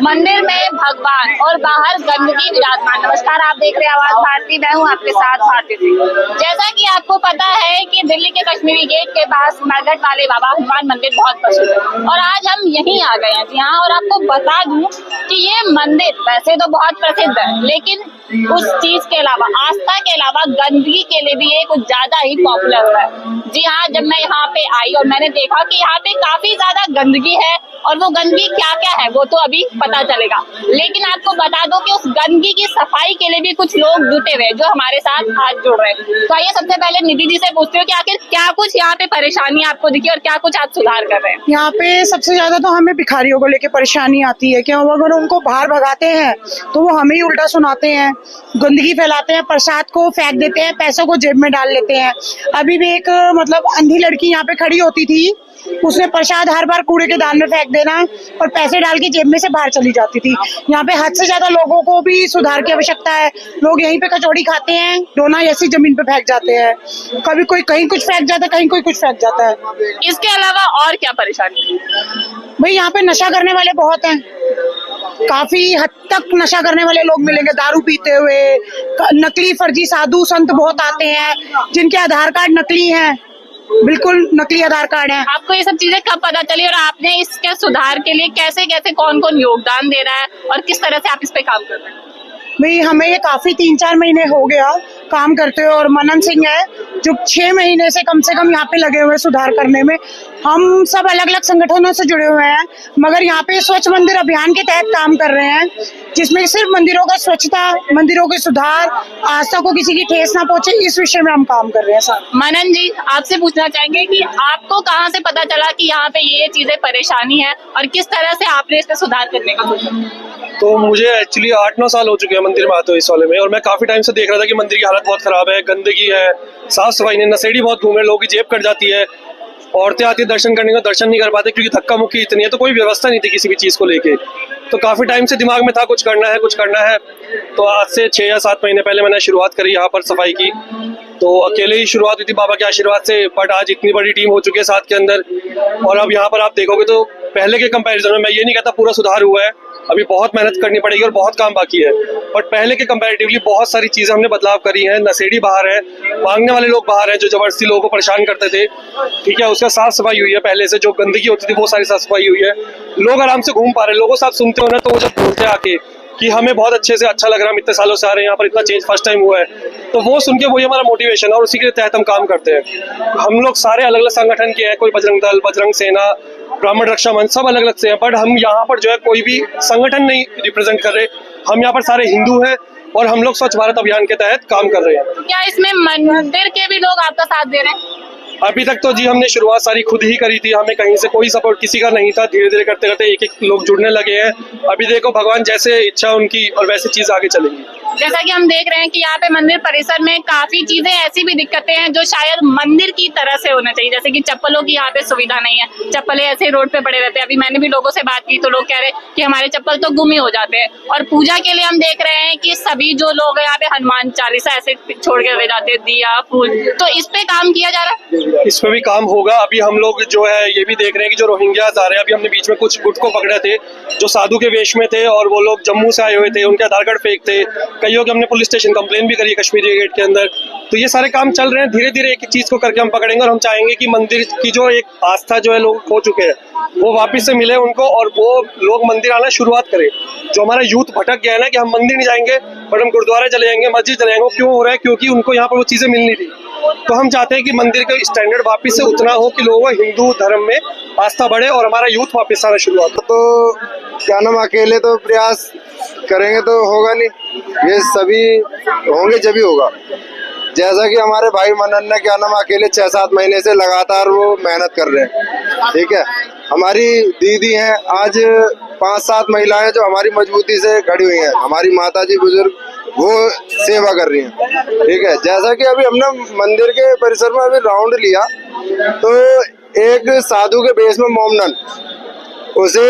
मंदिर में भगवान और बाहर गंदगी विराजमान। नमस्कार, आप देख रहे हैं आवाज भारती, मैं हूँ आपके साथ भारती सिंह। जैसा कि आपको पता है कि दिल्ली के कश्मीरी गेट के पास मरघट वाले बाबा हनुमान मंदिर बहुत प्रसिद्ध है और आज हम यहीं आ गए हैं जी हाँ। और आपको बता दूं कि ये मंदिर वैसे तो बहुत प्रसिद्ध है, लेकिन उस चीज के अलावा, आस्था के अलावा गंदगी के लिए भी ये कुछ ज्यादा ही पॉपुलर है जी हाँ। जब मैं यहाँ पे आई और मैंने देखा कि यहाँ पे काफी ज्यादा गंदगी है और वो गंदगी क्या क्या है वो तो अभी पता चलेगा, लेकिन आपको बता दो कि उस गंदगी की सफाई के लिए भी कुछ लोग जुटे हुए हैं जो हमारे साथ आज जुड़ रहे हैं। तो आइए सबसे पहले निधि जी से पूछते हो कि आखिर क्या कुछ यहाँ पे परेशानी आपको दिखी और क्या कुछ आप सुधार कर रहे हैं। यहाँ पे सबसे ज्यादा तो हमें भिखारियों को लेके परेशानी आती है कि अगर उनको बाहर भगाते हैं तो वो हमें ही उल्टा सुनाते हैं, गंदगी फैलाते हैं, प्रसाद को फेंक देते हैं, पैसों को जेब में डाल लेते हैं। अभी भी एक अंधी लड़की यहाँ पे खड़ी होती थी, उसने प्रसाद हर बार कूड़े के दान में फेंक देना और पैसे डाल के जेब में से बाहर चली जाती थी। यहाँ पे हद से ज्यादा लोगों को भी सुधार की आवश्यकता है। लोग यहीं पे कचौड़ी खाते हैं, डोना ऐसी जमीन पे फेंक जाते हैं, कभी कोई कहीं कुछ फेंक जाता है, कहीं कोई कुछ फेंक जाता है। इसके अलावा और क्या परेशानी? भाई यहाँ पे नशा करने वाले बहुत हैं, काफी हद तक नशा करने वाले लोग मिलेंगे, दारू पीते हुए। नकली फर्जी साधु संत बहुत आते हैं जिनके आधार कार्ड नकली हैं, बिल्कुल नकली आधार कार्ड है। आपको ये सब चीजें कब पता चली और आपने इसके सुधार के लिए कैसे कैसे कौन कौन योगदान दे रहा है और किस तरह से आप इस पे काम कर रहे हैं? भाई हमें ये काफी 3-4 महीने हो गया काम करते हुए और मनन सिंह है जो 6 महीने से कम यहाँ पे लगे हुए सुधार करने में। हम सब अलग अलग संगठनों से जुड़े हुए हैं, मगर यहाँ पे स्वच्छ मंदिर अभियान के तहत काम कर रहे हैं, जिसमें सिर्फ मंदिरों का स्वच्छता, मंदिरों के सुधार, आस्था को किसी की ठेस ना पहुंचे, इस विषय में हम काम कर रहे हैं सर। मनन जी, आपसे पूछना चाहेंगे कि आपको कहाँ से पता चला कि यहाँ पे ये चीजें परेशानी है और किस तरह से आपने इस पे सुधार करने का सोचा? तो मुझे एक्चुअली 8-9 साल हो चुके हैं मंदिर में आते हुए इस वाले में, और मैं काफी टाइम से देख रहा था कि मंदिर की हालत बहुत खराब है, गंदगी है, साफ सफाई नहीं, नशेड़ी बहुत घूम रहे, लोगों की जेब कट जाती है, औरतें आती है दर्शन करने का, दर्शन नहीं कर पाते क्योंकि धक्का मुक्की इतनी है, तो कोई व्यवस्था नहीं थी किसी भी चीज को लेके। तो काफी टाइम से दिमाग में था कुछ करना है। तो आज से 6 या 7 महीने पहले मैंने शुरुआत करी यहाँ पर सफाई की। तो अकेले ही शुरुआत हुई थी बाबा के आशीर्वाद से, बट आज इतनी बड़ी टीम हो चुकी है साथ के अंदर। और अब यहाँ पर आप देखोगे तो पहले के कंपैरिजन में, मैं ये नहीं कहता पूरा सुधार हुआ है, अभी बहुत मेहनत करनी पड़ेगी और बहुत काम बाकी है, बट पहले के कंपैरेटिवली बहुत सारी चीजें हमने बदलाव करी हैं। नशेड़ी बाहर है, मांगने वाले लोग बाहर हैं जो जबरदस्ती लोगों को परेशान करते थे, ठीक है, उसका साफ सफाई हुई है। पहले से जो गंदगी होती थी वो सारी साफ सफाई हुई है, लोग आराम से घूम पा रहे हैं। लोगों से आप सुनते हो ना, तो वो जब बोलते हैं आके कि हमें बहुत अच्छे से अच्छा लग रहा है, हम इतने सालों से आ रहे हैं यहाँ पर, इतना चेंज फर्स्ट टाइम हुआ है, तो वो सुन के वही हमारा मोटिवेशन है और उसी के तहत हम काम करते हैं। हम लोग सारे अलग अलग संगठन के हैं, कोई बजरंग दल, बजरंग सेना, ब्राह्मण रक्षा मंच, सब अलग अलग से हैं, बट हम यहाँ पर जो है कोई भी संगठन नहीं रिप्रेजेंट कर रहे। हम यहाँ पर सारे हिंदू हैं और हम लोग स्वच्छ भारत अभियान के तहत काम कर रहे हैं। क्या इसमें मंदिर के भी लोग आपका साथ दे रहे हैं? अभी तक तो जी हमने शुरुआत सारी खुद ही करी थी, हमें कहीं से कोई सपोर्ट किसी का नहीं था। धीरे धीरे करते करते एक एक लोग जुड़ने लगे हैं। अभी देखो भगवान जैसे इच्छा उनकी और वैसे चीज आगे चलेंगी। जैसा कि हम देख रहे हैं कि यहाँ पे मंदिर परिसर में काफी चीजें ऐसी भी दिक्कतें हैं जो शायद मंदिर की तरह से होना चाहिए, जैसे कि चप्पलों की यहाँ पे सुविधा नहीं है, चप्पलें ऐसे रोड पे पड़े रहते हैं। अभी मैंने भी लोगों से बात की तो लोग कह रहे हैं कि हमारे चप्पल तो गुम ही हो जाते हैं। और पूजा के लिए हम देख रहे हैं कि सभी जो लोग यहाँ पे हनुमान चालीसा ऐसे छोड़ के ले जाते हैं, दिया फूल, तो इस पे काम किया जा रहा है? इस पे भी काम होगा। अभी हम लोग जो है ये भी देख रहे हैं कि जो रोहिंग्यास आ रहे हैं, अभी हमने बीच में कुछ गुट को पकड़े थे जो साधु के वेश में थे और वो लोग जम्मू से आए हुए थे, उनके आधार कार्ड फेक थे, कईयों के हमने पुलिस स्टेशन कंप्लेन भी करी कश्मीरी गेट के अंदर। तो ये सारे काम चल रहे हैं, धीरे धीरे एक एक चीज को करके हम पकड़ेंगे और हम चाहेंगे कि मंदिर की जो एक आस्था जो है लोग खो चुके हैं वो वापस से मिले उनको और वो लोग मंदिर आना शुरुआत करें। जो हमारा यूथ भटक गया है ना कि हम मंदिर नहीं जाएंगे बट हम गुरुद्वारा चले जाएंगे, मस्जिद चले जाएंगे, क्यों हो रहा है? क्योंकि उनको यहाँ पर वो चीजें मिल नहीं रही। तो हम चाहते हैं कि मंदिर का स्टैंडर्ड वापस से उतना हो कि लोगों को हिंदू धर्म में आस्था बढ़े और हमारा यूथ वापस आना शुरुआत हो। तो क्या नाम, अकेले तो प्रयास करेंगे तो होगा नहीं, ये सभी होंगे जब ही होगा। जैसा कि हमारे भाई मनन ने क्या नाम अकेले 6-7 महीने से लगातार वो मेहनत कर रहे हैं, ठीक है। हमारी दीदी हैं, आज 5-7 महिलाएं जो हमारी मजबूती से खड़ी हुई हैं, हमारी माता जी बुजुर्ग, वो सेवा कर रही हैं, ठीक है। जैसा कि अभी हमने मंदिर के परिसर में अभी राउंड लिया तो एक साधु के बेस में मोमनन, उसे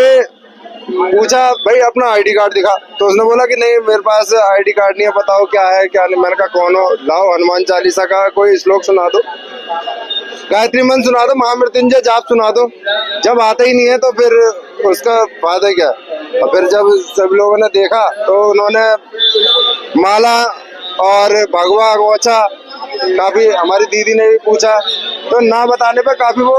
पूछा भाई अपना आईडी कार्ड दिखा, तो उसने बोला कि नहीं मेरे पास आईडी कार्ड नहीं है, बताओ क्या है क्या नहीं। मैंने कहा कौन हो, लाओ हनुमान चालीसा का कोई श्लोक सुना दो, गायत्री मंत्र सुना दो, महामृत्युंजय जाप सुना दो। जब आता ही नहीं है तो फिर उसका फायदा क्या। और फिर जब सब लोगों ने देखा तो उन्होंने माला और भगवा गोचा, काफी हमारी दीदी ने भी पूछा तो ना बताने पे काफी वो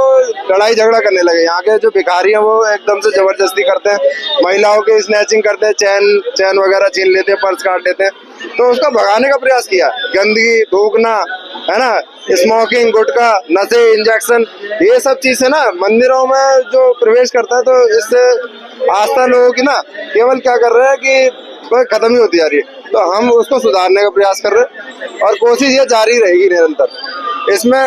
लड़ाई झगड़ा करने लगे। यहाँ के जो भिखारी हैं वो एकदम से जबरदस्ती करते हैं, महिलाओं के स्नैचिंग करते हैं, चैन वगैरह छीन लेते हैं, पर्स काट लेते हैं। तो उसको भगाने का प्रयास किया। गंदगी, थूकना, है ना, स्मोकिंग, गुटखा, नशे, इंजेक्शन, ये सब चीजें ना मंदिरों में जो प्रवेश करता है तो इससे आस्था लोगों की ना केवल क्या कर रहे हैं कि खत्म ही होती जा रही है। तो हम उसको सुधारने का प्रयास कर रहे हैं और कोशिश ये जारी रहेगी निरंतर। इसमें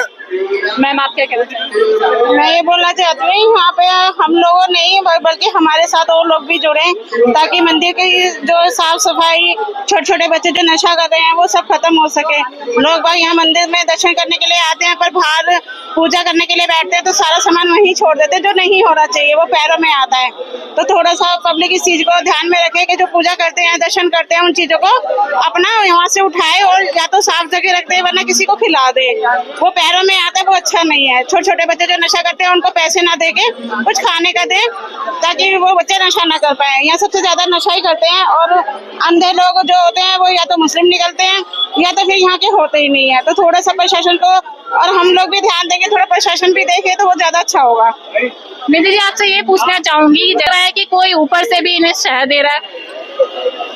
मैम आप क्या कहना चाहेंगे? मैं ये बोलना चाहती हूँ यहाँ पे हम लोगों नहीं बल्कि हमारे साथ और लोग भी जुड़े ताकि मंदिर की जो साफ सफाई, छोटे छोटे बच्चे जो नशा कर रहे हैं वो सब खत्म हो सके। लोग भाई यहाँ मंदिर में दर्शन करने के लिए आते हैं पर बाहर पूजा करने के लिए बैठते हैं तो सारा सामान वहीं छोड़ देते हैं, जो नहीं होना चाहिए वो पैरों में आता है। तो थोड़ा सा पब्लिक इस चीज को ध्यान में रखे कि जो पूजा करते हैं, दर्शन करते हैं, उन चीजों को अपना वहाँ से उठाए और या तो साफ जगह रख दे वरना किसी को खिला दे। वो पैरों में आता है वो अच्छा नहीं है। छोटे छोटे बच्चे जो नशा करते हैं उनको पैसे ना देके कुछ खाने का दे ताकि वो बच्चे नशा ना कर पाए। यहाँ सबसे ज्यादा नशा ही करते हैं और अंधे लोग जो होते हैं वो या तो मुस्लिम निकलते हैं या तो फिर यहाँ के होते ही नहीं है। तो थोड़ा सा प्रशासन को और हम लोग भी ध्यान देंगे, थोड़ा प्रशासन भी देखे तो वो ज्यादा अच्छा होगा। निधि जी आपसे ये पूछना चाहूंगी जरा है कि कोई ऊपर से भी इन्हें शह दे रहा है?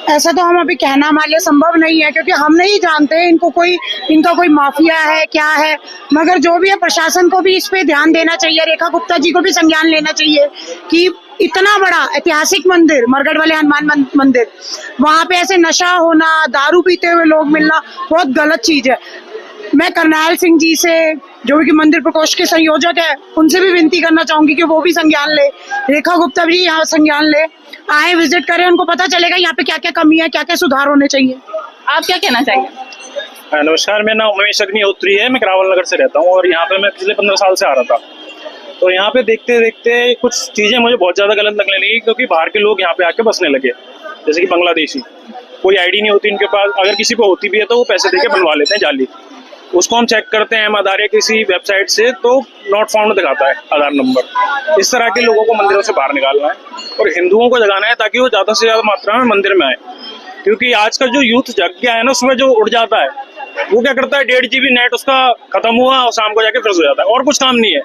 ऐसा तो हम अभी कहना हमारे लिए संभव नहीं है क्योंकि हम नहीं जानते इनका कोई माफिया है क्या है। मगर जो भी है प्रशासन को भी इस पे ध्यान देना चाहिए, रेखा गुप्ता जी को भी संज्ञान लेना चाहिए कि इतना बड़ा ऐतिहासिक मंदिर मरगढ़ वाले हनुमान मंदिर, वहां पे ऐसे नशा होना, दारू पीते हुए लोग मिलना बहुत गलत चीज है। मैं करनाल सिंह जी से जो कि मंदिर प्रकोष्ठ के संयोजक है उनसे भी विनती करना चाहूंगी कि वो भी संज्ञान ले, रेखा गुप्ता भी यहाँ संज्ञान ले, आए विजिट करें, उनको पता चलेगा यहाँ पे क्या क्या कमी है, क्या क्या सुधार होने चाहिए। आप क्या कहना चाहेंगे? नमस्कार, मेरा नाम उमेश अग्निहोत्री है। मैं करावल नगर से रहता हूँ और यहाँ पे मैं पिछले 15 साल से आ रहा था। तो यहाँ पे देखते देखते कुछ चीजें मुझे बहुत ज्यादा गलत लगने लगी क्योंकि बाहर के लोग यहाँ पे आके बसने लगे, जैसे कि बांग्लादेशी। कोई आईडी नहीं होती इनके पास, अगर किसी को होती भी है तो वो पैसे देके बनवा लेते हैं जाली। उसको हम चेक करते हैं आधार या किसी वेबसाइट से तो नॉट फाउंड दिखाता है आधार नंबर। इस तरह के लोगों को मंदिरों से बाहर निकालना है और हिंदुओं को जगाना है ताकि वो ज्यादा से ज्यादा मात्रा में मंदिर में आए। क्योंकि आज का जो यूथ जग गया है ना, सुबह जो उठ जाता है वो क्या करता है, 1.5 GB नेट उसका खत्म हुआ और शाम को जाके फ्रेश हो जाता है और कुछ काम नहीं है।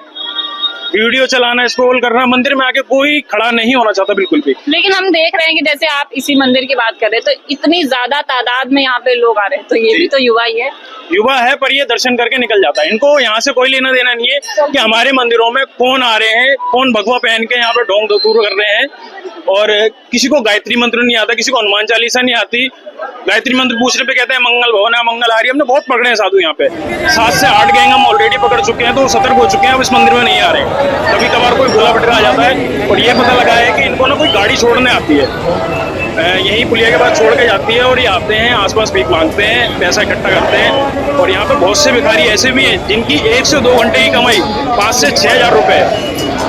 वीडियो चलाना, स्क्रॉल करना, मंदिर में आके कोई खड़ा नहीं होना चाहता बिल्कुल भी। लेकिन हम देख रहे हैं कि जैसे आप इसी मंदिर की बात कर रहे हैं तो इतनी ज्यादा तादाद में यहाँ पे लोग आ रहे हैं, तो ये भी तो युवा ही है। युवा है पर ये दर्शन करके निकल जाता है। इनको यहाँ से कोई लेना देना नहीं है कि हमारे मंदिरों में कौन आ रहे हैं, कौन भगवा पहन के यहाँ पे ढोंग धतूर कर रहे हैं। और किसी को गायत्री मंत्र नहीं आता, किसी को हनुमान चालीसा नहीं आती। गायत्री मंत्र पूछने पे कहते हैं मंगल भवन है, मंगल आ रही है। हमने बहुत पकड़े हैं साधु यहाँ पे, 7 से 8 गैंग हम ऑलरेडी पकड़ चुके हैं, तो सतर्क हो चुके हैं। अब इस मंदिर में नहीं आ रहे। कभी कभार कोई भूला भटका आ जाता है और ये पता लगा है कि इनको ना कोई गाड़ी छोड़ने आती है, यही पुलिया के पास छोड़ के जाती है और ये आते हैं, आसपास भीख मांगते हैं, पैसा इकट्ठा करते हैं। और यहाँ पे बहुत से भिखारी ऐसे भी हैं जिनकी 1 से 2 घंटे की कमाई 5 से 6 हज़ार रुपए,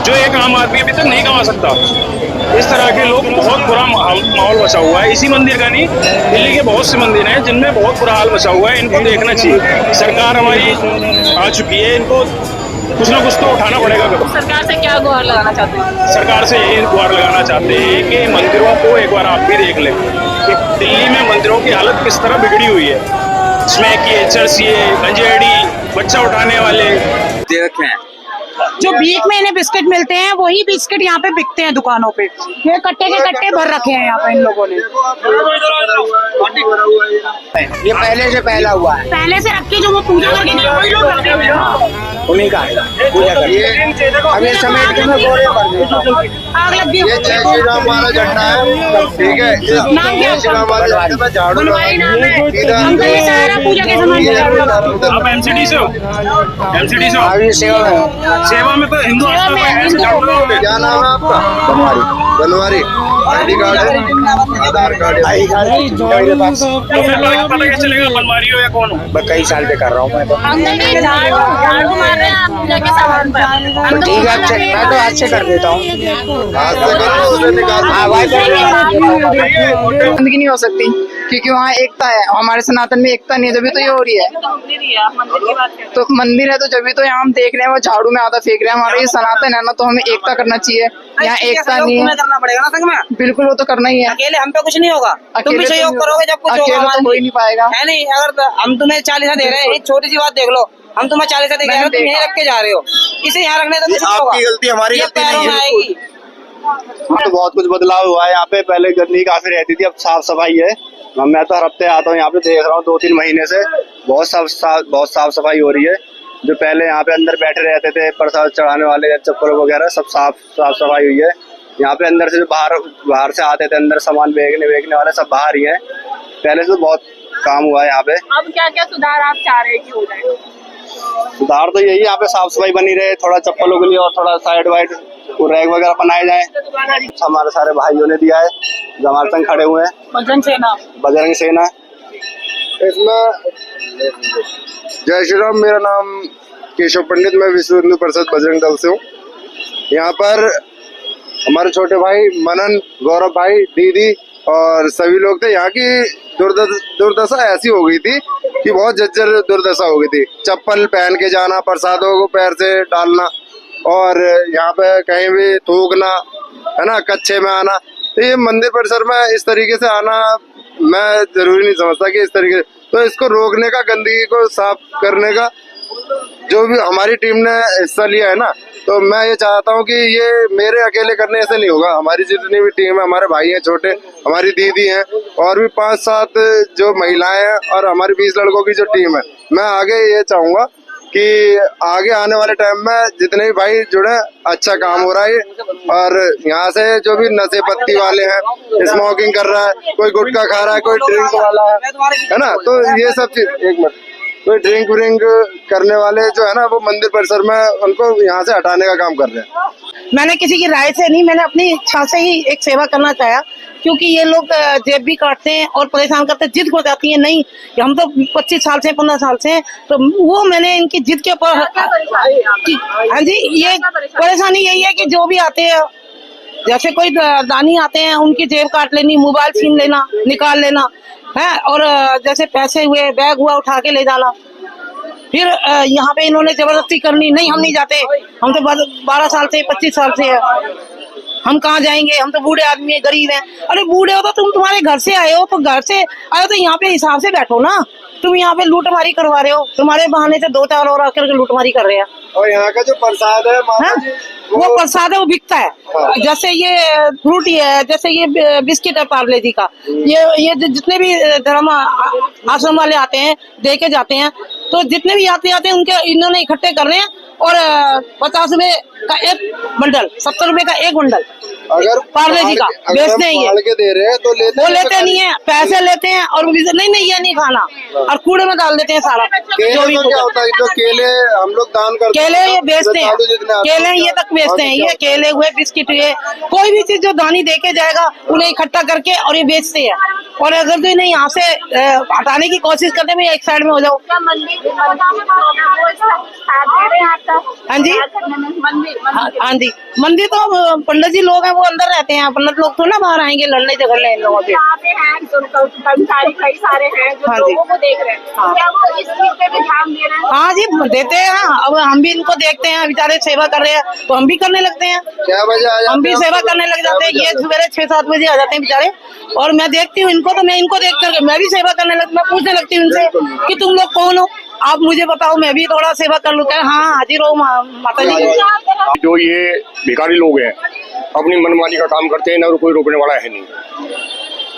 जो एक आम आदमी अभी तक नहीं कमा सकता। इस तरह के लोग, बहुत बुरा माहौल बचा हुआ है। इसी मंदिर का नहीं, दिल्ली के बहुत से मंदिर हैं जिनमें बहुत बुरा हाल बचा हुआ है। इनको देखना चाहिए। सरकार हमारी आ चुकी है, इनको कुछ ना कुछ तो उठाना पड़ेगा। सरकार से क्या गुहार लगाना चाहते हैं? सरकार से यही गुहार लगाना चाहते हैं कि मंदिरों को एक बार आप भी देख लें कि दिल्ली में मंदिरों की हालत किस तरह बिगड़ी हुई है। स्मैक ये, चर्चिए, गंजेड़ी, बच्चा उठाने वाले देखें। जो भीख में इन्हें बिस्किट मिलते हैं वही बिस्किट यहाँ पे बिकते हैं दुकानों पे। ये कट्टे के कट्टे भर रखे हैं यहाँ पे इन लोगों ने। ये पहले से पहला हुआ है, पहले से रख के जो वो पूजा करके वही लोग रखते हैं। उन्हीं का पूजा करिए। अभी समेट के मैं बोरे भर देता हूँ। आग लग गई। ये जय श्री राम वाला झंडा है, ठीक है। नाम क्या जय श्री राम वाले झंडे पे झाड़ू बनवाई नाम है। सीधा अंकल ये सारा पूजा के सामान पे झाड़ू लगा। आप एमसीडी से हो? एमसीडी से हो? अभी सेवा में सेवा में तो हिंदू आस्था को ऐसे झाड़ू लगाओगे? क्या नाम है आपका? बनवारी। आईडी कार्ड है, आधार कार्ड है। आई मेरे पास तो फिर पता कैसे चलेगा बनवारी हो या कौन हो? मैं कई साल से कर रहा हूँ मैं। अंकल जी झाड़ू मार रहे हैं आप पूजा के सामान पर। ठीक है, अच्छा, मैं तो आज से कर देता हूँ। आज से करो, उसे निकाल दो। हाँ भाई, गंदगी नहीं हो सकती क्योंकि वहाँ एकता है। हमारे सनातन में एकता नहीं है, जब तो ये हो रही है। तो मंदिर है तो जब तो यहाँ हम देख रहे हैं वो झाड़ू में आधा फेंक रहे हैं। हमारा ये सनातन है ना, तो हमें एकता करना चाहिए। यहाँ एकता नहीं है, करना पड़ेगा ना संग में। बिल्कुल वो तो करना ही है। अकेले हम पे कुछ नहीं होगा, तुम भी अकेले सहयोग करोगे जब कुछ होगा अकेले हमारे तो हो ही नहीं पाएगा। है नहीं। अगर हम तुम्हें 40 दे रहे हैं, एक छोटी सी बात देख लो, हम तुम्हें 40 दे रहे हो, तुम यहीं रख के जा रहे हो, इसे यहाँ रखने तो कुछ नहीं होगा। आपकी गलती, हमारी गलती पैरों नहीं में है। आएगी। तो बहुत कुछ बदलाव हुआ है यहाँ पे। पहले गंदगी काफी रहती थी, अब साफ सफाई है। मैं तो हर हफ्ते आता हूँ यहाँ पे, देख रहा हूँ 2-3 महीने से बहुत साफ सफाई हो रही है। जो पहले यहाँ पे अंदर बैठे रहते थे प्रसाद चढ़ाने वाले या चप्पल वगैरह, सब साफ सफाई हुई है। यहाँ पे अंदर से जो बाहर से आते थे अंदर सामान बेचने वाले, सब बाहर ही है। पहले से बहुत काम हुआ है यहाँ पे। अब क्या क्या सुधार आप चाह रहे हैं कि हो जाए? सुधार तो यही, यहाँ पे साफ सफाई बनी रहे, थोड़ा चप्पलों के लिए और थोड़ा साइड वाइड रैक वगैरह बनाए जाए। हमारे सारे भाइयों ने दिया है जो हमारे संग खड़े हुए हैं, बजरंग सेना। इसमें जय श्री राम। मेरा नाम केशव पंडित, मैं विश्व हिंदू परिषद बजरंग दल से हूँ। यहाँ पर हमारे छोटे भाई मनन, गौरव भाई, दीदी और सभी लोग थे। यहाँ की दुर्दशा ऐसी हो गई थी कि बहुत जर्जर दुर्दशा हो गई थी। चप्पल पहन के जाना, प्रसादों को पैर से डालना और यहाँ पे कहीं भी थूकना, है ना, कच्चे में आना। तो ये मंदिर परिसर में इस तरीके से आना मैं जरूरी नहीं समझता कि इस तरीके। तो इसको रोकने का, गंदगी को साफ करने का जो भी हमारी टीम ने हिस्सा लिया है ना, तो मैं ये चाहता हूँ कि ये मेरे अकेले करने से नहीं होगा। हमारी जितनी भी टीम है, हमारे भाई हैं छोटे, हमारी दीदी हैं और भी 5-7 जो महिलाएं हैं और हमारी 20 लड़कों की जो टीम है, मैं आगे ये चाहूंगा कि आगे आने वाले टाइम में जितने भी भाई जुड़े, अच्छा काम हो रहा है। और यहाँ से जो भी नशे पत्ती वाले हैं, स्मोकिंग कर रहा है, कोई गुटखा खा रहा है, कोई ड्रिंक वाला है ना, तो ये सब चीज, एक मिनट, कोई ड्रिंक व्रिंक करने वाले जो है ना, वो मंदिर परिसर में उनको यहाँ से हटाने का काम कर रहे हैं। मैंने किसी की राय से नहीं, मैंने अपनी इच्छा से ही एक सेवा करना चाहा, क्योंकि ये लोग जेब भी काटते हैं और परेशान करते हैं। जिद हो जाती है, नहीं हम तो 25 साल से 15 साल से, तो वो मैंने इनकी जिद के ऊपर। हाँ जी, ये परेशानी यही है कि जो भी आते हैं, जैसे कोई दानी आते हैं, उनकी जेब काट लेनी, मोबाइल छीन लेना, निकाल लेना है, और जैसे पैसे हुए, बैग हुआ, उठा के ले जाना। फिर यहाँ पे इन्होंने जबरदस्ती करनी, नहीं हम नहीं जाते, हम तो 12 साल से 25 साल से है, हम कहाँ जाएंगे, हम तो बूढ़े आदमी है, गरीब हैं। अरे बूढ़े हो तो तुम तुम्हारे घर से आए हो, तो घर से आए हो तो यहाँ पे हिसाब से बैठो ना। तुम यहाँ पे लूटमारी करवा रहे हो, तुम्हारे बहाने से 2-4 और आकर के लूटमारी कर रहे हैं। और यहाँ का जो प्रसाद है माता जी, वो प्रसाद है, वो बिकता है। जैसे ये फ्रूटी है, जैसे ये बिस्किट है पार्ले जी का, ये जितने भी धर्म आश्रम वाले आते हैं, दे के जाते हैं, तो जितने भी यात्री आते हैं उनके इन्होंने इकट्ठे कर रहे हैं। और 50 रुपए का एक बंडल, 70 रुपए का एक बंडल अगर पार्ले जी का बेचते हैं। ये के दे रहे हैं तो लेते वो लेते नहीं है, पैसे लेते हैं और नहीं ये नहीं खाना, और कूड़े में डाल देते हैं सारा। जो भी क्या होता है, जो केले हम लोग दान करते हैं, केले ये बेचते हैं, केले ये तक बेचते हैं, ये केले हुए, बिस्किट हुए, कोई भी चीज जो दानी देके जाएगा उन्हें इकट्ठा करके और ये बेचते हैं। और अगर तो इन्हें यहाँ से हटाने की कोशिश करते हैं, एक साइड में हो जाओ। हाँ जी, हाँ जी, मंदिर तो पंडित जी लोग हैं, वो अंदर रहते हैं। पंडित लोग तो ना बाहर आएंगे लड़ने झगड़ने इन लोगों से। कर्मचारी कई सारे हैं जो लोगों को देख रहे हैं, क्या वो इस चीज पे भी ध्यान दे रहे हैं? हाँ जी, देते हैं। अब हम भी इनको देखते हैं, बेचारे सेवा कर रहे हैं तो हम भी करने लगते हैं। क्या बजे आ जाते हैं? हम भी सेवा करने लग जाते हैं। ये सवेरे 6-7 बजे आ जाते हैं बेचारे, और मैं देखती हूँ इनको, तो मैं इनको देख करके मैं भी सेवा करने लगती, मैं पूछने लगती हूँ उनसे कि तुम लोग कौन हो, आप मुझे बताओ, मैं भी थोड़ा सेवा कर लूँ। क्या? हाँ हाजिर हो माता जी। जो ये भिखारी लोग हैं, अपनी मनमानी का काम करते हैं ना, कोई रोकने वाला है नहीं।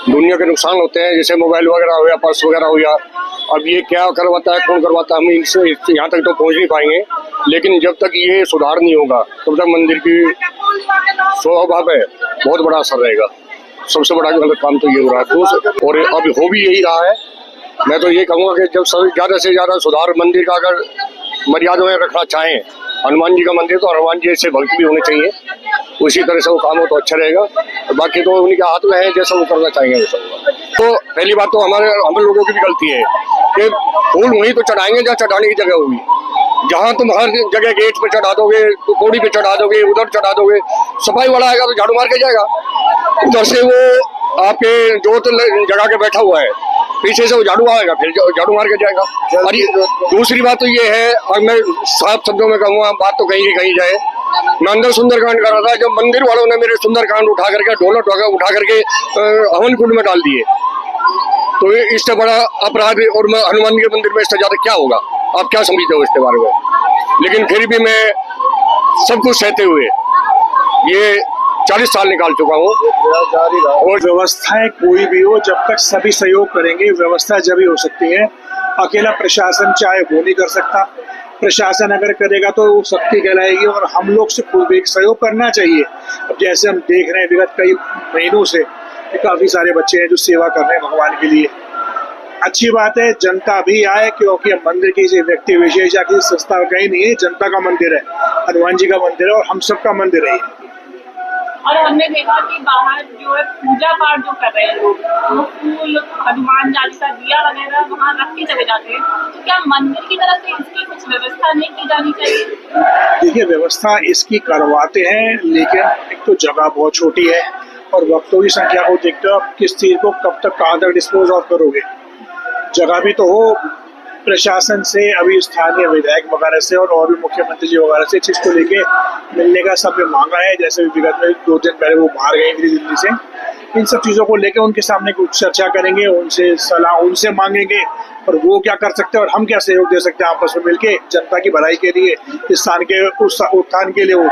दुनिया के नुकसान होते हैं, जैसे मोबाइल वगैरह हो या पर्स वगैरह हो या, अब ये क्या करवाता है, कौन करवाता है, हम इनसे यहाँ तक तो पहुँच नहीं पाएंगे। लेकिन जब तक ये सुधार नहीं होगा तब तक मंदिर की स्वभाव है बहुत बड़ा असर रहेगा। सबसे बड़ा गलत काम तो ये हो रहा है, और अब हो भी यही रहा है। मैं तो ये कहूँगा कि जब ज़्यादा से ज़्यादा सुधार मंदिर का अगर मर्यादा में रखना चाहें, हनुमान जी का मंदिर तो हनुमान जी से भक्त भी होने चाहिए, उसी तरह से वो काम हो तो अच्छा रहेगा। बाकी तो उनके हाथ में है, जैसा वो करना चाहेंगे वैसा होगा। तो पहली बात तो हम लोगों की भी गलती है कि फूल वहीं तो चढ़ाएंगे जहाँ चढ़ाने की जगह होगी। जहाँ तुम हर जगह गेट पे चढ़ा दोगे, पौड़ी पे चढ़ा दोगे, उधर चढ़ा दोगे, सफाई वाला आएगा तो झाड़ू मार के जाएगा। उधर से वो आपके जोत जगह के बैठा हुआ है, पीछे से वो झाड़ू आएगा, फिर झाड़ू मार के जाएगा। और दूसरी बात तो ये है, और मैं साफ शब्दों में कहूँगा, बात तो कहीं की कहीं जाए, मैं अंदर सुंदरकांड कर रहा था, जब मंदिर वालों ने मेरे सुंदरकांड उठा करके, ढोलक उठा करके हवन कुंड में डाल दिए, तो इससे बड़ा अपराध और हनुमान के मंदिर में इससे ज्यादा क्या होगा? आप क्या समझते हो इसके बारे में? लेकिन फिर भी मैं सब कुछ सहते हुए ये 40 साल निकाल चुका हूँ। और व्यवस्थाएं कोई भी हो, जब तक सभी सहयोग करेंगे व्यवस्था जब ही हो सकती है। अकेला प्रशासन चाहे वो नहीं कर सकता, प्रशासन अगर करेगा तो वो शक्ति कहलाएगी, और हम लोग से खुद भी सहयोग करना चाहिए। अब जैसे हम देख रहे हैं विगत कई महीनों से काफी सारे बच्चे हैं जो सेवा कर रहे हैं भगवान के लिए। अच्छी बात है, जनता भी आए, क्योंकि मंदिर किसी व्यक्ति विशेष या किसी संस्था का ही नहीं है, जनता का मंदिर है, हनुमान जी का मंदिर है और हम सबका मंदिर है। और हमने देखा कि बाहर जो है पूजा पाठ जो कर रहे हैं लोग, वो फूल, हनुमान चालीसा, दिया वगैरह वहाँ रख के चले जाते हैं, तो क्या मंदिर की तरफ से इसकी कुछ व्यवस्था नहीं की जानी चाहिए? देखिए, व्यवस्था इसकी करवाते हैं, लेकिन एक तो जगह बहुत छोटी है और वक्तों की संख्या को देखते हो आप किस चीज को कब तक कहाँ तक डिस्पोज ऑफ करोगे। जगह भी तो हो, प्रशासन से, अभी स्थानीय विधायक वगैरह से और भी मुख्यमंत्री जी वगैरह से चीज को लेके मिलने का सबने मांगा है। जैसे विगत में 2 दिन पहले वो बाहर गए थी दिल्ली से, इन सब चीजों को लेके उनके सामने कुछ चर्चा करेंगे, उनसे सलाह उनसे मांगेंगे और वो क्या कर सकते हैं और हम क्या सहयोग दे सकते हैं आपस में मिलके जनता की भलाई के लिए, इस स्थान के उत्थान के लिए। वो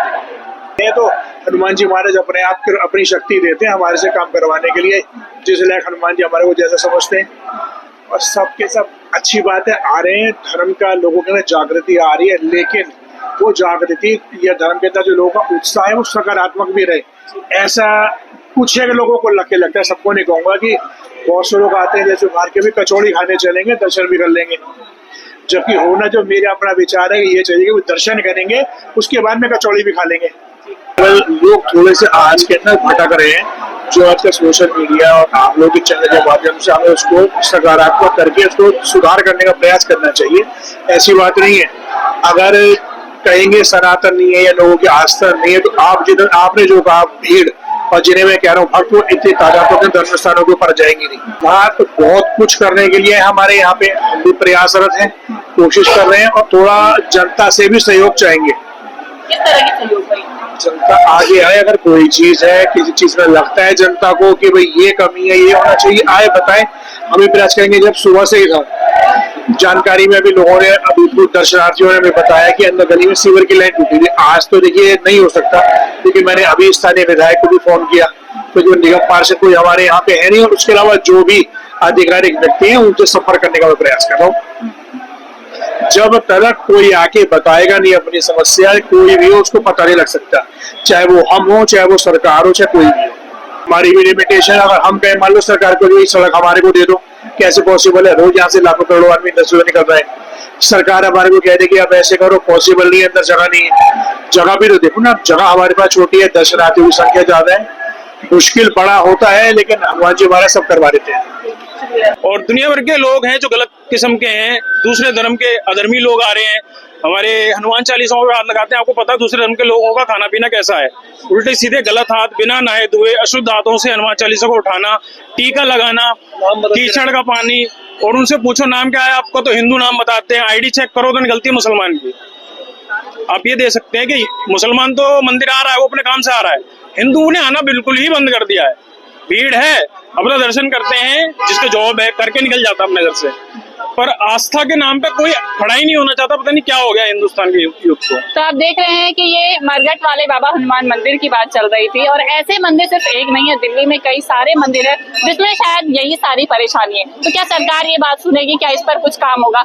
तो हनुमान जी महाराज अपने आप अपनी शक्ति देते हैं हमारे से काम करवाने के लिए, जिस लायक हनुमान जी हमारे को जैसा समझते हैं। और सबके सब अच्छी बात है, आ रहे हैं, धर्म का लोगों के अंदर जागृति आ रही है, लेकिन वो जागृति या धर्म के अंदर जो लोगों का उत्साह है वो सकारात्मक भी रहे। ऐसा कुछ है कि लोगों को लगता है, सबको नहीं कहूंगा, कि बहुत से लोग आते हैं जैसे बाहर के भी कचौड़ी खाने चलेंगे, दर्शन भी कर लेंगे, जबकि होना जो मेरा अपना विचार है ये चाहिए कि वो दर्शन करेंगे उसके बाद में कचौड़ी भी खा लेंगे। लोग थोड़े से आज के अंदर भटक रहे हैं, जो आज का सोशल मीडिया और आप लोग के चैनल के माध्यम से हमें उसको सकारात्मक करके उसको सुधार करने का प्रयास करना चाहिए। ऐसी बात नहीं है, अगर कहेंगे सनातन नहीं है या लोगों की आस्था नहीं है, तो आपने जो कहा भीड़, और जिन्हें मैं कह रहा हूँ भक्त, वो इतनी तादाद में धर्म स्थानों के ऊपर जाएंगी नहीं। वहाँ तो बहुत कुछ करने के लिए हमारे यहाँ पे हम भी प्रयासरत हैं, कोशिश कर रहे हैं और थोड़ा जनता से भी सहयोग चाहेंगे। किस तरह के सहयोग भाई? जनता आगे आए, अगर कोई चीज है, किसी चीज में लगता है जनता को कि भाई ये कमी है, ये होना चाहिए, आए बताएं, हम भी प्रयास करेंगे। जब सुबह से ही था जानकारी में, अभी लोगों ने, अभी दर्शनार्थियों ने भी बताया कि अंदर गली में सीवर की लाइन टूटी थी। आज तो देखिए नहीं हो सकता, क्योंकि मैंने अभी स्थानीय विधायक को भी फोन किया, तो जो निगम पार्षद कोई हमारे यहाँ पे है नहीं, और उसके अलावा जो भी आधिकारिक व्यक्ति हैं उनसे संपर्क करने का मैं प्रयास कर रहा हूँ। जब तक कोई आके बताएगा नहीं अपनी समस्या, कोई भी हो उसको पता नहीं लग सकता, चाहे वो हम हो, चाहे वो सरकार हो, चाहे कोई भी हो। हमारी भी लिमिटेशन, अगर हम कहें मान लो सरकार को जो सड़क हमारे को दे दो, कैसे पॉसिबल है? रोज यहाँ से लाखों करोड़ों आदमी इंडस्ट्री निकल रहा है, सरकार हमारे को कह रही कि आप ऐसे करो, पॉसिबल नहीं है, अंदर जगह नहीं है। जगह भी तो देखो ना, जगह हमारे पास छोटी है, दर्शनार्थियों की संख्या ज्यादा है, मुश्किल बड़ा होता है, लेकिन हनुमान जी हमारा सब करवा देते हैं। और दुनिया भर के लोग हैं जो गलत किस्म के हैं, दूसरे धर्म के अधर्मी लोग आ रहे हैं, हमारे हनुमान चालीसाओं पे हाथ लगाते हैं। आपको पता है दूसरे धर्म के लोगों का खाना पीना कैसा है? उल्टे सीधे गलत हाथ, बिना नहाए धोए अशुद्ध हाथों से हनुमान चालीसा को उठाना, टीका लगाना, कीचड़ का पानी, और उनसे पूछो नाम क्या है आपको तो हिंदू नाम बताते हैं, आईडी चेक करो तो निकलती है मुसलमान की। आप ये दे सकते हैं कि मुसलमान तो मंदिर आ रहा है, वो अपने काम से आ रहा है, हिंदू ने आना बिल्कुल ही बंद कर दिया है। भीड़ है, अपना दर्शन करते हैं, जिसका जॉब है करके निकल जाता अपने घर से, पर आस्था के नाम पे कोई खड़ा ही नहीं होना चाहता। पता नहीं क्या हो गया हिंदुस्तान के यूथ को। तो आप देख रहे हैं कि ये मरघट वाले बाबा हनुमान मंदिर की बात चल रही थी, और ऐसे मंदिर सिर्फ एक नहीं है, दिल्ली में कई सारे मंदिर है जिसमें शायद यही सारी परेशानी है। तो क्या सरकार ये बात सुनेगी? क्या इस पर कुछ काम होगा?